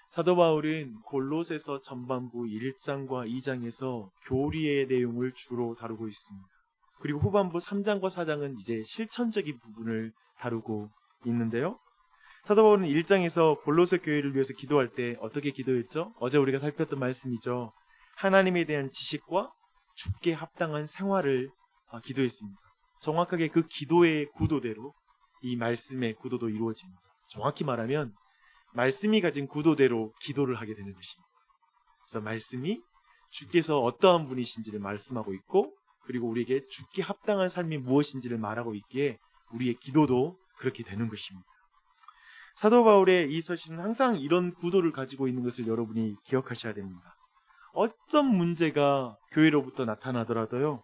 사도 바울은 골로새서 전반부 1장과 2장에서 교리의 내용을 주로 다루고 있습니다. 그리고 후반부 3장과 4장은 이제 실천적인 부분을 다루고 있는데요. 사도 바울은 1장에서 골로새 교회를 위해서 기도할 때 어떻게 기도했죠? 어제 우리가 살폈던 말씀이죠. 하나님에 대한 지식과 주께 합당한 생활을 기도했습니다. 정확하게 그 기도의 구도대로 이 말씀의 구도도 이루어집니다. 정확히 말하면 말씀이 가진 구도대로 기도를 하게 되는 것입니다. 그래서 말씀이 주께서 어떠한 분이신지를 말씀하고 있고, 그리고 우리에게 주께 합당한 삶이 무엇인지를 말하고 있기에 우리의 기도도 그렇게 되는 것입니다. 사도 바울의 이 서신은 항상 이런 구도를 가지고 있는 것을 여러분이 기억하셔야 됩니다. 어떤 문제가 교회로부터 나타나더라도요,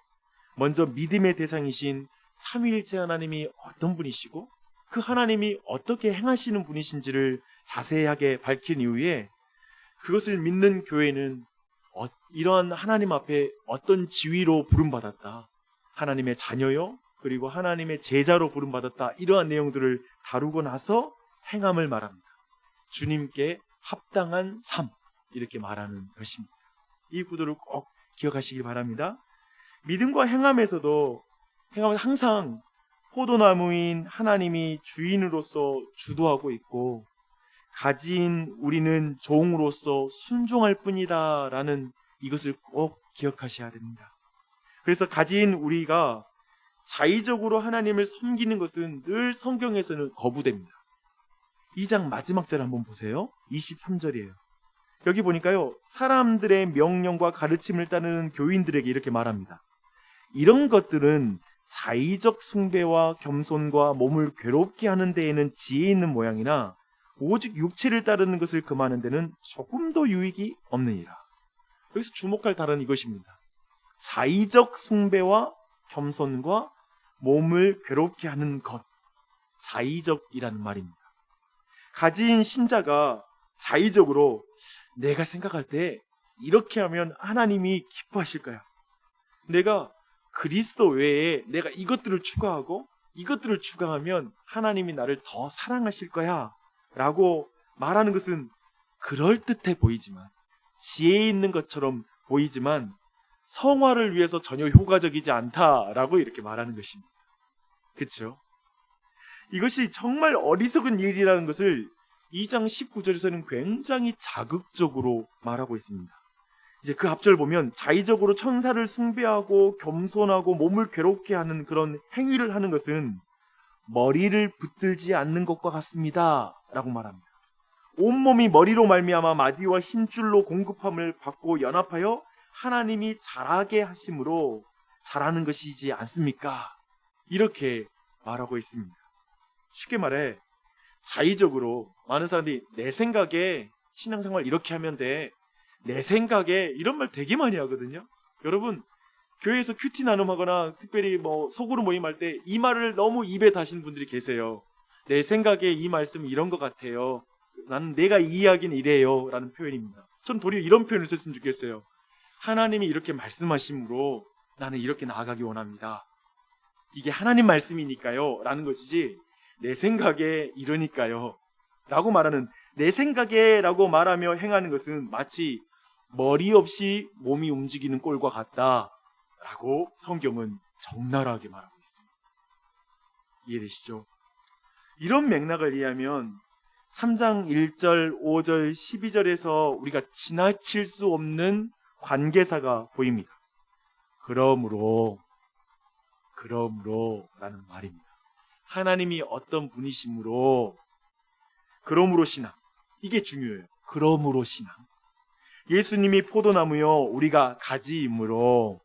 먼저 믿음의 대상이신 삼위일체 하나님이 어떤 분이시고 그 하나님이 어떻게 행하시는 분이신지를 자세하게 밝힌 이후에 그것을 믿는 교회는 이러한 하나님 앞에 어떤 지위로 부름받았다, 하나님의 자녀요, 그리고 하나님의 제자로 부름받았다, 이러한 내용들을 다루고 나서 행함을 말합니다. 주님께 합당한 삶, 이렇게 말하는 것입니다. 이 구도를 꼭 기억하시길 바랍니다. 믿음과 행함에서도 항상 포도나무인 하나님이 주인으로서 주도하고 있고, 가진 우리는 종으로서 순종할 뿐이다 라는 이것을 꼭 기억하셔야 됩니다. 그래서 가진 우리가 자의적으로 하나님을 섬기는 것은 늘 성경에서는 거부됩니다. 2장 마지막 절 한번 보세요. 23절이에요. 여기 보니까요, 사람들의 명령과 가르침을 따르는 교인들에게 이렇게 말합니다. 이런 것들은 자의적 숭배와 겸손과 몸을 괴롭게 하는 데에는 지혜 있는 모양이나 오직 육체를 따르는 것을 금하는 데는 조금도 유익이 없느니라. 여기서 주목할 단어는 이것입니다. 자의적 숭배와 겸손과 몸을 괴롭게 하는 것. 자의적이라는 말입니다. 가진 신자가 자의적으로 내가 생각할 때 이렇게 하면 하나님이 기뻐하실 거야, 내가 그리스도 외에 내가 이것들을 추가하고 이것들을 추가하면 하나님이 나를 더 사랑하실 거야 라고 말하는 것은 그럴듯해 보이지만, 지혜 있는 것처럼 보이지만 성화를 위해서 전혀 효과적이지 않다라고 이렇게 말하는 것입니다. 그렇죠? 이것이 정말 어리석은 일이라는 것을 2장 19절에서는 굉장히 자극적으로 말하고 있습니다. 이제 그 앞절 보면 자의적으로 천사를 숭배하고 겸손하고 몸을 괴롭게 하는 그런 행위를 하는 것은 머리를 붙들지 않는 것과 같습니다 라고 말합니다. 온몸이 머리로 말미암아 마디와 힘줄로 공급함을 받고 연합하여 하나님이 잘하게 하심으로 잘하는 것이지 않습니까? 이렇게 말하고 있습니다. 쉽게 말해 자의적으로 많은 사람들이 내 생각에 신앙생활 이렇게 하면 돼, 내 생각에, 이런 말 되게 많이 하거든요. 여러분, 교회에서 큐티 나눔하거나 특별히 소그룹 모임할 때 이 말을 너무 입에 다시는 분들이 계세요. 내 생각에 이 말씀은 이런 것 같아요, 나는 내가 이해하기는 이래요 라는 표현입니다. 전 도리어 이런 표현을 썼으면 좋겠어요. 하나님이 이렇게 말씀하심으로 나는 이렇게 나아가기 원합니다. 이게 하나님 말씀이니까요 라는 것이지, 내 생각에 이러니까요 라고 말하는, 내 생각에 라고 말하며 행하는 것은 마치 머리 없이 몸이 움직이는 꼴과 같다 라고 성경은 적나라하게 말하고 있습니다. 이해되시죠? 이런 맥락을 이해하면 3장 1절, 5절, 12절에서 우리가 지나칠 수 없는 관계사가 보입니다. 그러므로 라는 말입니다. 하나님이 어떤 분이시므로, 그러므로 신앙, 이게 중요해요. 그러므로 신앙. 예수님이 포도나무요 우리가 가지이므로,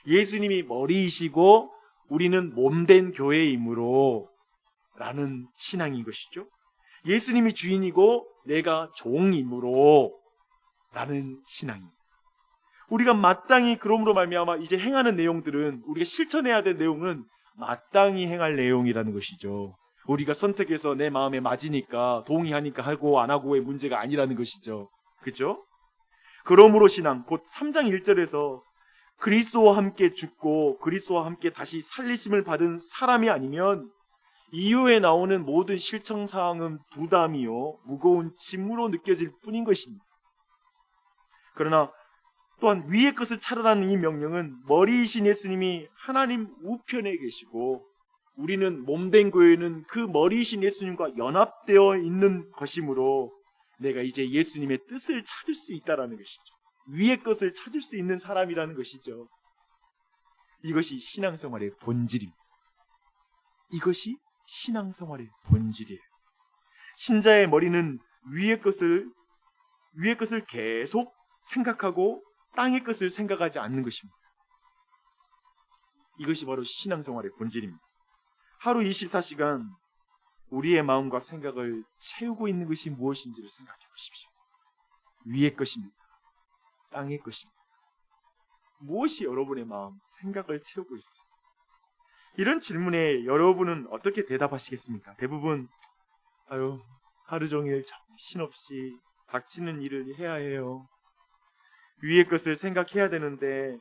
예수님이 머리이시고 우리는 몸된 교회이므로 라는 신앙인 것이죠. 예수님이 주인이고 내가 종이므로 라는 신앙입니다. 우리가 마땅히 그러므로 말미암아 이제 행하는 내용들은, 우리가 실천해야 될 내용은 마땅히 행할 내용이라는 것이죠. 우리가 선택해서 내 마음에 맞으니까 동의하니까 하고 안 하고의 문제가 아니라는 것이죠. 그렇죠? 그러므로 신앙, 곧 3장 1절에서 그리스도와 함께 죽고 그리스도와 함께 다시 살리심을 받은 사람이 아니면 이후에 나오는 모든 실천사항은 부담이요, 무거운 짐으로 느껴질 뿐인 것입니다. 그러나 또한 위의 것을 찾으라는 이 명령은 머리이신 예수님이 하나님 우편에 계시고 우리는 몸된 교회는 그 머리이신 예수님과 연합되어 있는 것이므로 내가 이제 예수님의 뜻을 찾을 수 있다는 것이죠. 위의 것을 찾을 수 있는 사람이라는 것이죠. 이것이 신앙생활의 본질입니다. 이것이 신앙생활의 본질이에요. 신자의 머리는 위의 것을 계속 생각하고 땅의 것을 생각하지 않는 것입니다. 이것이 바로 신앙생활의 본질입니다. 하루 24시간 우리의 마음과 생각을 채우고 있는 것이 무엇인지를 생각해 보십시오. 위의 것입니까? 땅의 것입니까? 무엇이 여러분의 마음, 생각을 채우고 있어요? 이런 질문에 여러분은 어떻게 대답하시겠습니까? 대부분 하루 종일 정신없이 닥치는 일을 해야 해요. 위의 것을 생각해야 되는데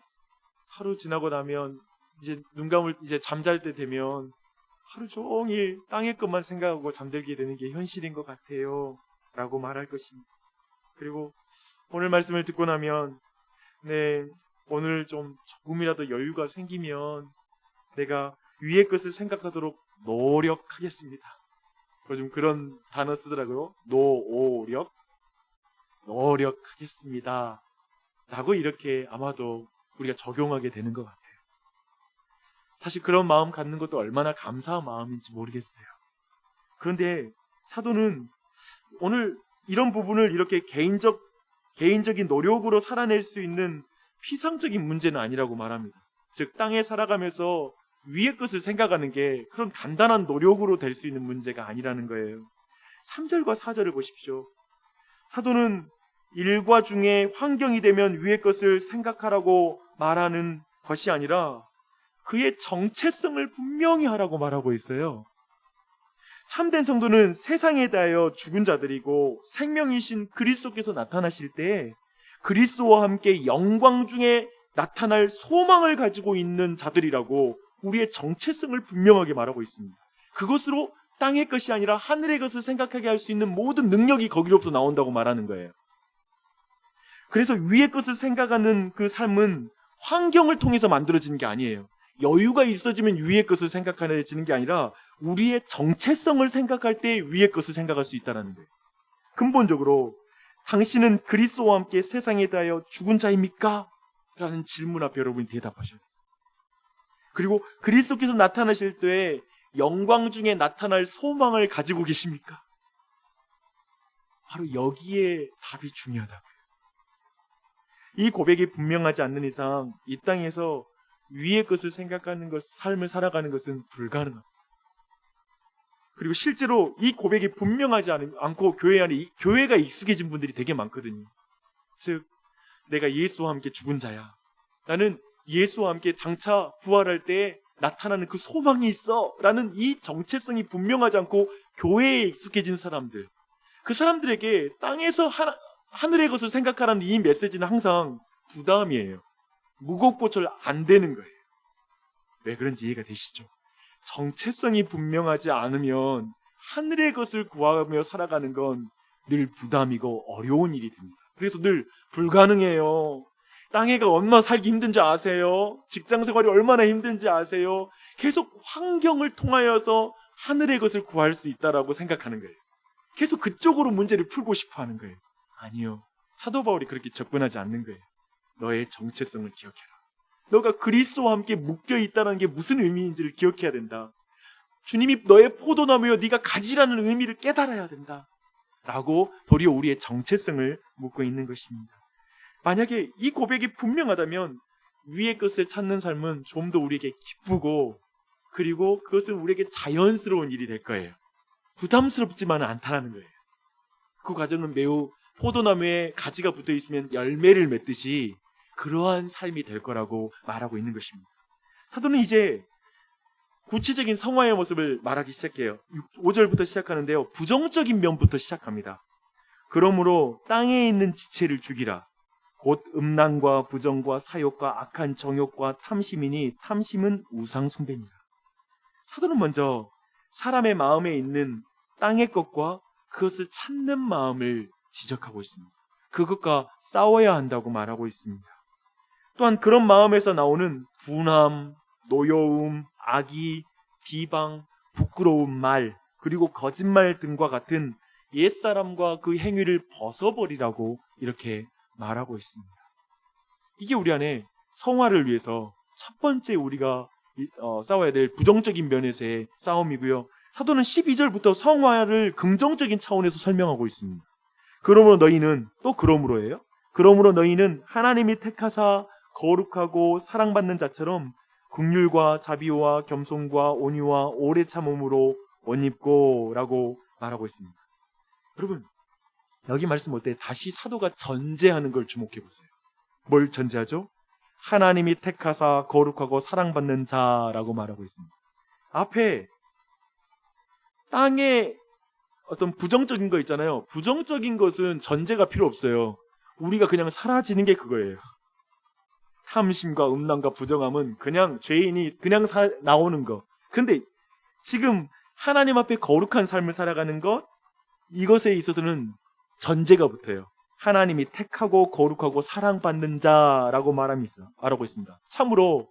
하루 지나고 나면 이제 눈 감을 이제 잠잘 때 되면 하루 종일 땅의 것만 생각하고 잠들게 되는 게 현실인 것 같아요 라고 말할 것입니다. 그리고 오늘 말씀을 듣고 나면 오늘 좀 조금이라도 여유가 생기면 내가 위의 것을 생각하도록 노력하겠습니다. 요즘 그런 단어 쓰더라고요. 노력하겠습니다 라고 이렇게 아마도 우리가 적용하게 되는 것 같아요. 사실 그런 마음 갖는 것도 얼마나 감사한 마음인지 모르겠어요. 그런데 사도는 오늘 이런 부분을 이렇게 개인적인 노력으로 살아낼 수 있는 피상적인 문제는 아니라고 말합니다. 즉 땅에 살아가면서 위의 것을 생각하는 게 그런 간단한 노력으로 될 수 있는 문제가 아니라는 거예요. 3절과 4절을 보십시오. 사도는 일과 중에 환경이 되면 위의 것을 생각하라고 말하는 것이 아니라 그의 정체성을 분명히 하라고 말하고 있어요. 참된 성도는 세상에 대하여 죽은 자들이고 생명이신 그리스도께서 나타나실 때 그리스도와 함께 영광 중에 나타날 소망을 가지고 있는 자들이라고 우리의 정체성을 분명하게 말하고 있습니다. 그것으로 땅의 것이 아니라 하늘의 것을 생각하게 할 수 있는 모든 능력이 거기로부터 나온다고 말하는 거예요. 그래서 위의 것을 생각하는 그 삶은 환경을 통해서 만들어지는 게 아니에요. 여유가 있어지면 위의 것을 생각하지는 게 아니라 우리의 정체성을 생각할 때 위의 것을 생각할 수 있다는 거예요. 근본적으로 당신은 그리스도와 함께 세상에 대하여 죽은 자입니까? 라는 질문 앞에 여러분이 대답하셔야 돼요. 그리고 그리스도께서 나타나실 때 영광 중에 나타날 소망을 가지고 계십니까? 바로 여기에 답이 중요하다고요. 이 고백이 분명하지 않는 이상 이 땅에서 위의 것을 생각하는 것, 삶을 살아가는 것은 불가능합니다. 그리고 실제로 이 고백이 분명하지 않고 교회 안에 교회가 익숙해진 분들이 되게 많거든요. 즉 내가 예수와 함께 죽은 자야. 나는 예수와 함께 장차 부활할 때 나타나는 그 소망이 있어 라는 이 정체성이 분명하지 않고 교회에 익숙해진 사람들, 그 사람들에게 땅에서 하늘의 것을 생각하라는 이 메시지는 항상 부담이에요. 무겁고절 안 되는 거예요. 왜 그런지 이해가 되시죠? 정체성이 분명하지 않으면 하늘의 것을 구하며 살아가는 건 늘 부담이고 어려운 일이 됩니다. 그래서 늘 불가능해요. 땅에가 얼마나 살기 힘든지 아세요? 직장 생활이 얼마나 힘든지 아세요? 계속 환경을 통하여서 하늘의 것을 구할 수 있다라고 생각하는 거예요. 계속 그쪽으로 문제를 풀고 싶어 하는 거예요. 아니요. 사도 바울이 그렇게 접근하지 않는 거예요. 너의 정체성을 기억해라. 너가 그리스도와 함께 묶여 있다는 게 무슨 의미인지를 기억해야 된다. 주님이 너의 포도나무여 네가 가지라는 의미를 깨달아야 된다. 라고 도리어 우리의 정체성을 묻고 있는 것입니다. 만약에 이 고백이 분명하다면 위의 것을 찾는 삶은 좀 더 우리에게 기쁘고 그리고 그것은 우리에게 자연스러운 일이 될 거예요. 부담스럽지만은 않다는 거예요. 그 과정은 매우 포도나무에 가지가 붙어 있으면 열매를 맺듯이 그러한 삶이 될 거라고 말하고 있는 것입니다. 사도는 이제 구체적인 성화의 모습을 말하기 시작해요. 5절부터 시작하는데요. 부정적인 면부터 시작합니다. 그러므로 땅에 있는 지체를 죽이라. 곧 음란과 부정과 사욕과 악한 정욕과 탐심이니 탐심은 우상 숭배니라. 사도는 먼저 사람의 마음에 있는 땅의 것과 그것을 찾는 마음을 지적하고 있습니다. 그것과 싸워야 한다고 말하고 있습니다. 또한 그런 마음에서 나오는 분함, 노여움, 악의, 비방, 부끄러운 말, 그리고 거짓말 등과 같은 옛사람과 그 행위를 벗어버리라고 이렇게 말하고 있습니다. 이게 우리 안에 성화를 위해서 첫 번째 우리가 싸워야 될 부정적인 면에서의 싸움이고요. 사도는 12절부터 성화를 긍정적인 차원에서 설명하고 있습니다. 그러므로 너희는 또 그러므로예요. 그러므로 너희는 하나님이 택하사 거룩하고 사랑받는 자처럼 긍휼과 자비와 겸손과 온유와 오래 참음으로 옷 입고라고 말하고 있습니다. 여러분, 여기 말씀 볼 때 다시 사도가 전제하는 걸 주목해 보세요. 뭘 전제하죠? 하나님이 택하사 거룩하고 사랑받는 자라고 말하고 있습니다. 앞에 땅에 어떤 부정적인 거 있잖아요. 부정적인 것은 전제가 필요 없어요. 우리가 그냥 사라지는 게 그거예요. 탐심과 음란과 부정함은 그냥 죄인이 그냥 나오는 거. 그런데 지금 하나님 앞에 거룩한 삶을 살아가는 것, 이것에 있어서는 전제가 붙어요. 하나님이 택하고 거룩하고 사랑받는 자라고 말하고 있습니다. 참으로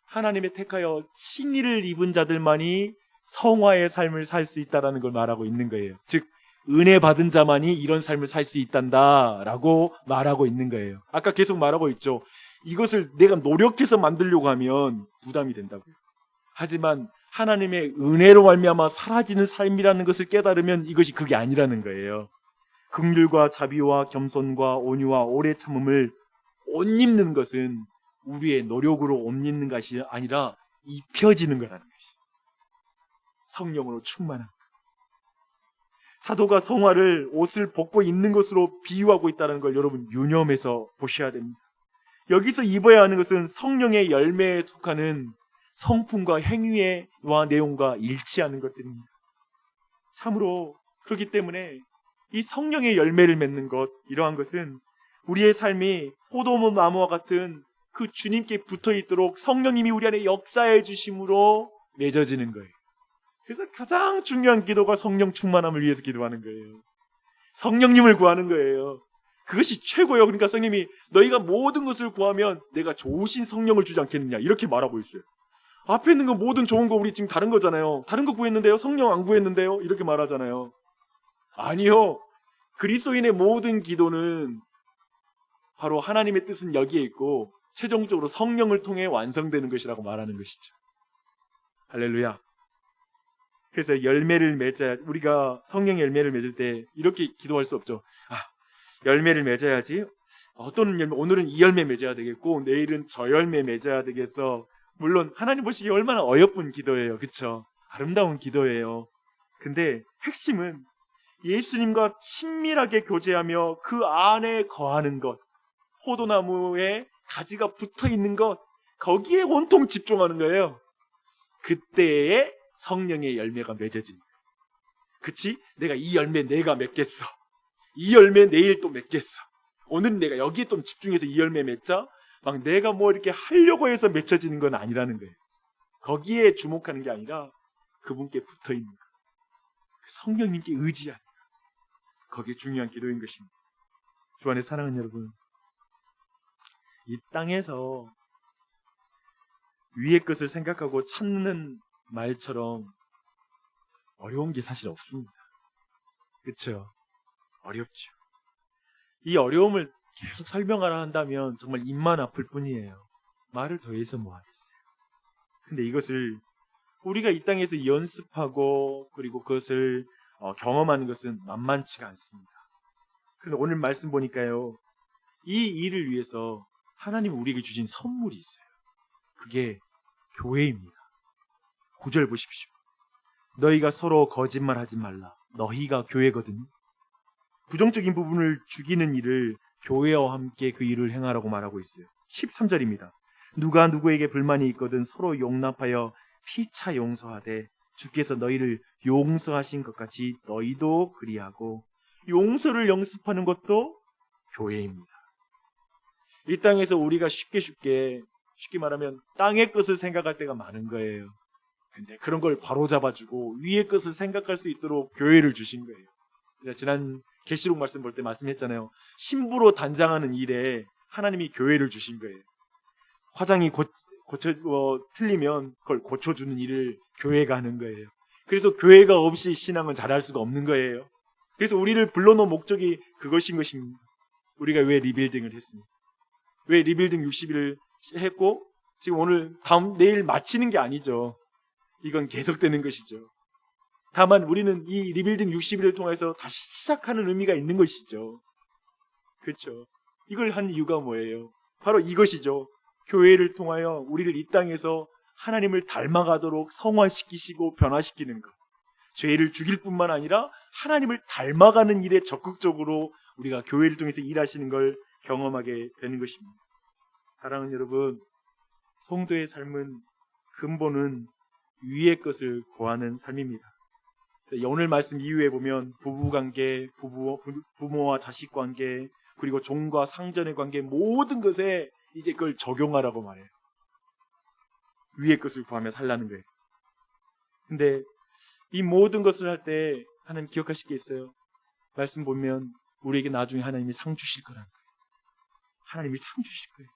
하나님의 택하여 칭의를 입은 자들만이 성화의 삶을 살 수 있다는 걸 말하고 있는 거예요. 즉 은혜 받은 자만이 이런 삶을 살 수 있단다라고 말하고 있는 거예요. 아까 계속 말하고 있죠. 이것을 내가 노력해서 만들려고 하면 부담이 된다고요. 하지만 하나님의 은혜로 말미암아 사라지는 삶이라는 것을 깨달으면 이것이 그게 아니라는 거예요. 긍휼과 자비와 겸손과 온유와 오래 참음을 옷 입는 것은 우리의 노력으로 옷 입는 것이 아니라 입혀지는 거라는 것이. 성령으로 충만한 것. 사도가 성화를 옷을 벗고 입는 것으로 비유하고 있다는 걸 여러분 유념해서 보셔야 됩니다. 여기서 입어야 하는 것은 성령의 열매에 속하는 성품과 행위와 내용과 일치하는 것들입니다. 참으로 그렇기 때문에 이 성령의 열매를 맺는 것, 이러한 것은 우리의 삶이 포도나무와 같은 그 주님께 붙어있도록 성령님이 우리 안에 역사해 주심으로 맺어지는 거예요. 그래서 가장 중요한 기도가 성령 충만함을 위해서 기도하는 거예요. 성령님을 구하는 거예요. 그것이 최고예요. 그러니까 성령님이 너희가 모든 것을 구하면 내가 좋으신 성령을 주지 않겠느냐 이렇게 말하고 있어요. 앞에 있는 거 모든 좋은 거 우리 지금 다른 거잖아요. 다른 거 구했는데요. 성령 안 구했는데요. 이렇게 말하잖아요. 아니요. 그리스도인의 모든 기도는 바로 하나님의 뜻은 여기에 있고 최종적으로 성령을 통해 완성되는 것이라고 말하는 것이죠. 할렐루야. 그래서 열매를 맺어야, 우리가 성령 열매를 맺을 때 이렇게 기도할 수 없죠. 열매를 맺어야지. 어떤 열매, 오늘은 이 열매 맺어야 되겠고 내일은 저 열매 맺어야 되겠어. 물론 하나님 보시기에 얼마나 어여쁜 기도예요. 그쵸? 아름다운 기도예요. 근데 핵심은 예수님과 친밀하게 교제하며 그 안에 거하는 것, 포도나무에 가지가 붙어있는 것, 거기에 온통 집중하는 거예요. 그때에 성령의 열매가 맺어진 거예요. 그치? 내가 이 열매 내가 맺겠어. 이 열매 내일 또 맺겠어. 오늘은 내가 여기에 좀 집중해서 이 열매 맺자. 막 내가 뭐 이렇게 하려고 해서 맺혀지는 건 아니라는 거예요. 거기에 주목하는 게 아니라 그분께 붙어있는 거. 성령님께 의지하는 거. 거기에 중요한 기도인 것입니다. 주 안에 사랑하는 여러분, 이 땅에서 위의 것을 생각하고 찾는 말처럼 어려운 게 사실 없습니다. 그렇죠? 어렵죠. 이 어려움을 계속 설명하라 한다면 정말 입만 아플 뿐이에요. 말을 더해서 뭐 하겠어요. 근데 이것을 우리가 이 땅에서 연습하고 그리고 그것을 경험하는 것은 만만치가 않습니다. 그런데 오늘 말씀 보니까요, 이 일을 위해서 하나님이 우리에게 주신 선물이 있어요. 그게 교회입니다. 9절 보십시오. 너희가 서로 거짓말하지 말라. 너희가 교회거든. 부정적인 부분을 죽이는 일을 교회와 함께 그 일을 행하라고 말하고 있어요. 13절입니다. 누가 누구에게 불만이 있거든 서로 용납하여 피차 용서하되 주께서 너희를 용서하신 것 같이 너희도 그리하고. 용서를 연습하는 것도 교회입니다. 이 땅에서 우리가 쉽게 말하면 땅의 것을 생각할 때가 많은 거예요. 근데 그런 걸 바로잡아주고 위의 것을 생각할 수 있도록 교회를 주신 거예요. 제가 지난 계시록 말씀 볼 때 말씀했잖아요. 신부로 단장하는 일에 하나님이 교회를 주신 거예요. 화장이 틀리면 그걸 고쳐주는 일을 교회가 하는 거예요. 그래서 교회가 없이 신앙은 잘할 수가 없는 거예요. 그래서 우리를 불러놓은 목적이 그것인 것입니다. 우리가 왜 리빌딩을 했습니까? 왜 리빌딩 60일을 했고 지금 오늘 내일 마치는 게 아니죠. 이건 계속되는 것이죠. 다만 우리는 이 리빌딩 60일을 통해서 다시 시작하는 의미가 있는 것이죠. 그렇죠. 이걸 한 이유가 뭐예요? 바로 이것이죠. 교회를 통하여 우리를 이 땅에서 하나님을 닮아가도록 성화시키시고 변화시키는 것. 죄를 죽일 뿐만 아니라 하나님을 닮아가는 일에 적극적으로 우리가 교회를 통해서 일하시는 걸 경험하게 되는 것입니다. 사랑하는 여러분, 성도의 삶은 근본은 위의 것을 구하는 삶입니다. 오늘 말씀 이후에 보면 부부관계, 부모와 자식 관계, 그리고 종과 상전의 관계 모든 것에 이제 그걸 적용하라고 말해요. 위의 것을 구하며 살라는 거예요. 근데 이 모든 것을 할 때 하나님 기억하실 게 있어요. 말씀 보면 우리에게 나중에 하나님이 상 주실 거라는 거예요. 하나님이 상 주실 거예요.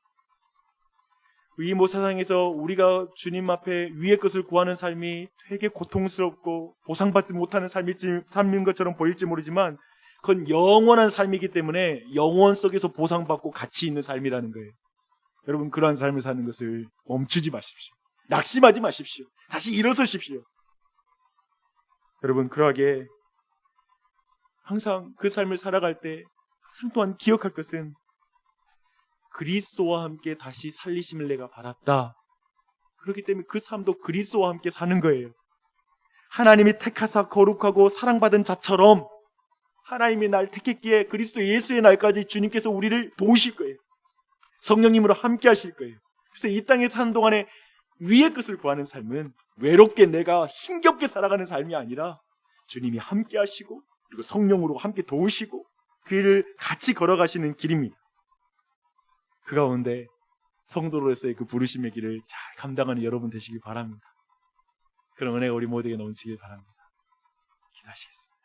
이 세상에서 우리가 주님 앞에 위의 것을 구하는 삶이 되게 고통스럽고 보상받지 못하는 삶인 것처럼 보일지 모르지만 그건 영원한 삶이기 때문에 영원 속에서 보상받고 가치 있는 삶이라는 거예요. 여러분, 그러한 삶을 사는 것을 멈추지 마십시오. 낙심하지 마십시오. 다시 일어서십시오. 여러분, 그러하게 항상 그 삶을 살아갈 때 항상 또한 기억할 것은 그리스도와 함께 다시 살리심을 내가 받았다. 그렇기 때문에 그 삶도 그리스도와 함께 사는 거예요. 하나님이 택하사 거룩하고 사랑받은 자처럼 하나님이 날 택했기에 그리스도 예수의 날까지 주님께서 우리를 도우실 거예요. 성령님으로 함께 하실 거예요. 그래서 이 땅에 사는 동안에 위의 것을 구하는 삶은 외롭게 내가 힘겹게 살아가는 삶이 아니라 주님이 함께 하시고 그리고 성령으로 함께 도우시고 그 일을 같이 걸어가시는 길입니다. 그 가운데 성도로서의 그 부르심의 길을 잘 감당하는 여러분 되시길 바랍니다. 그런 은혜가 우리 모두에게 넘치길 바랍니다. 기도하시겠습니다.